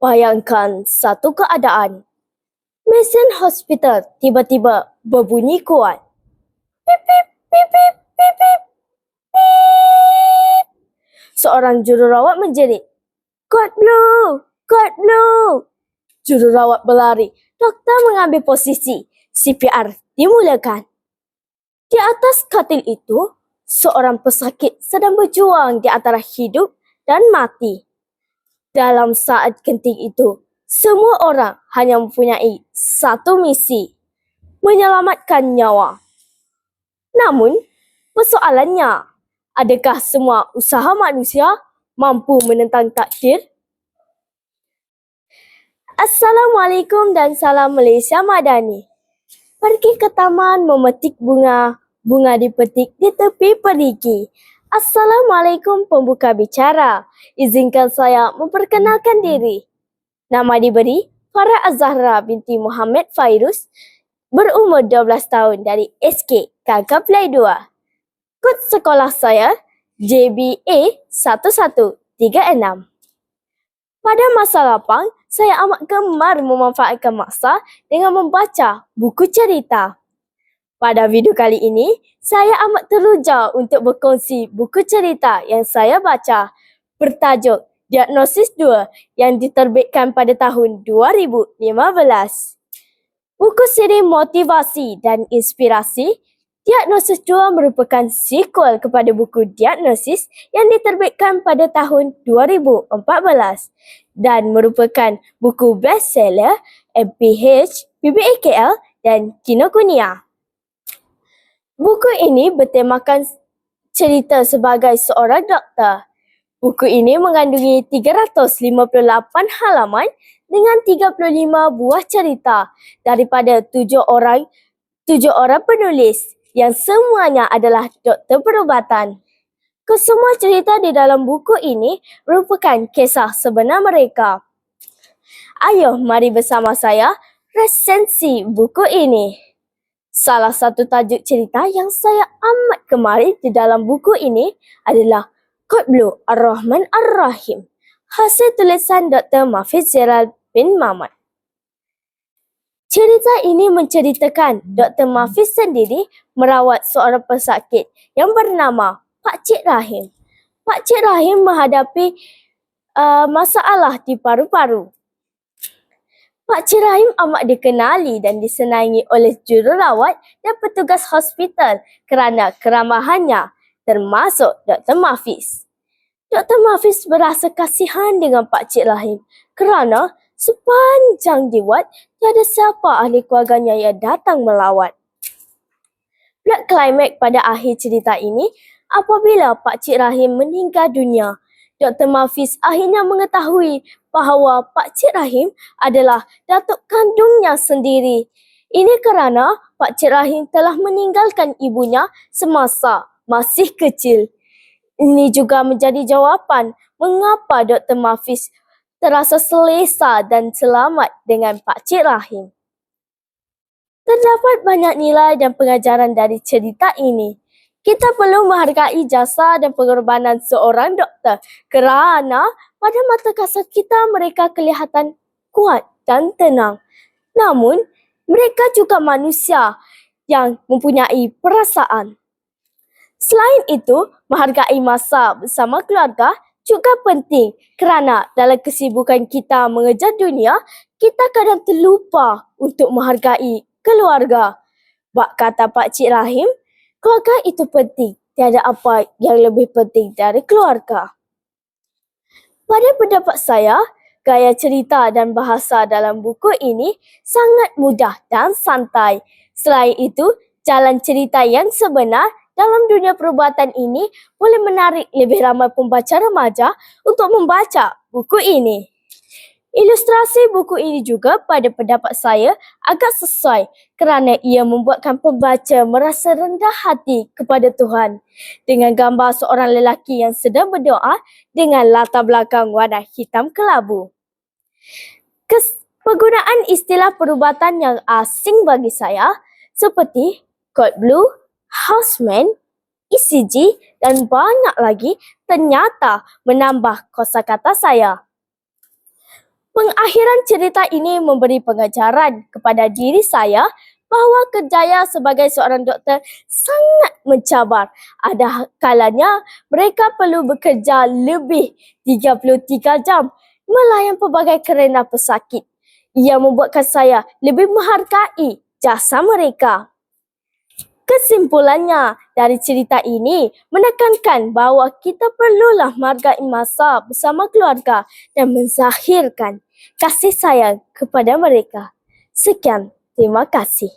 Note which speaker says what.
Speaker 1: Bayangkan satu keadaan. Mesin hospital tiba-tiba berbunyi kuat. Pip, pip, pip, pip, pip, pip, pip. Seorang jururawat menjerit. Kod blue, kod blue. Jururawat berlari. Doktor mengambil posisi. CPR dimulakan. Di atas katil itu, seorang pesakit sedang berjuang di antara hidup dan mati. Dalam saat genting itu, semua orang hanya mempunyai satu misi, menyelamatkan nyawa. Namun, persoalannya, adakah semua usaha manusia mampu menentang takdir? Assalamualaikum dan salam Malaysia Madani. Pergi ke taman memetik bunga, bunga dipetik di tepi perigi. Assalamualaikum pembuka bicara. Izinkan saya memperkenalkan diri. Nama diberi Farah Azahra binti Muhammad Fairuz, berumur 12 tahun dari SK Kakak Play 2. Kod sekolah saya JBA 1136. Pada masa lapang, saya amat gemar memanfaatkan masa dengan membaca buku cerita. Pada video kali ini, saya amat teruja untuk berkongsi buku cerita yang saya baca bertajuk Diagnosis 2 yang diterbitkan pada tahun 2015. Buku siri motivasi dan inspirasi, Diagnosis 2 merupakan sequel kepada buku Diagnosis yang diterbitkan pada tahun 2014 dan merupakan buku bestseller MPH, BBAKL dan Kinokuniya. Buku ini bertemakan cerita sebagai seorang doktor. Buku ini mengandungi 358 halaman dengan 35 buah cerita daripada 7 orang penulis yang semuanya adalah doktor perubatan. Kesemua cerita di dalam buku ini merupakan kisah sebenar mereka. Ayo mari bersama saya resensi buku ini. Salah satu tajuk cerita yang saya amat gemari di dalam buku ini adalah Kod Blue Ar-Rahman Ar-Rahim, hasil tulisan Dr. Mahfiz Zeral bin Mamat. Cerita ini menceritakan Dr. Mahfiz sendiri merawat seorang pesakit yang bernama Pak Cik Rahim. Pak Cik Rahim menghadapi masalah di paru-paru. Pak Cik Rahim amat dikenali dan disenangi oleh jururawat dan petugas hospital kerana keramahannya, termasuk Dr. Mahfiz. Dr. Mahfiz berasa kasihan dengan Pak Cik Rahim kerana sepanjang diwat tiada siapa ahli keluarganya yang datang melawat. Plot klimak pada akhir cerita ini, apabila Pak Cik Rahim meninggal dunia, Dr. Mahfiz akhirnya mengetahui bahawa Pak Cik Rahim adalah datuk kandungnya sendiri. Ini kerana Pak Cik Rahim telah meninggalkan ibunya semasa masih kecil. Ini juga menjadi jawapan mengapa Dr. Mahfiz terasa selesa dan selamat dengan Pak Cik Rahim. Terdapat banyak nilai dan pengajaran dari cerita ini. Kita perlu menghargai jasa dan pengorbanan seorang doktor kerana pada mata kasat kita mereka kelihatan kuat dan tenang. Namun, mereka juga manusia yang mempunyai perasaan. Selain itu, menghargai masa bersama keluarga juga penting kerana dalam kesibukan kita mengejar dunia, kita kadang terlupa untuk menghargai keluarga. Bak kata Pak Cik Rahim, keluarga itu penting, tiada apa yang lebih penting dari keluarga. Pada pendapat saya, gaya cerita dan bahasa dalam buku ini sangat mudah dan santai. Selain itu, jalan cerita yang sebenar dalam dunia perubatan ini boleh menarik lebih ramai pembaca remaja untuk membaca buku ini. Ilustrasi buku ini juga pada pendapat saya agak sesuai kerana ia membuatkan pembaca merasa rendah hati kepada Tuhan dengan gambar seorang lelaki yang sedang berdoa dengan latar belakang warna hitam kelabu. Penggunaan istilah perubatan yang asing bagi saya seperti Kod Blue, Houseman, ECG dan banyak lagi ternyata menambah kosakata saya. Pengakhiran cerita ini memberi pengajaran kepada diri saya bahawa kerjaya sebagai seorang doktor sangat mencabar. Ada kalanya mereka perlu bekerja lebih 33 jam melayan pelbagai kerana pesakit. Ia membuatkan saya lebih menghargai jasa mereka. Kesimpulannya dari cerita ini menekankan bahawa kita perlulah menghargai masa bersama keluarga dan menzahirkan kasih sayang kepada mereka. Sekian, terima kasih.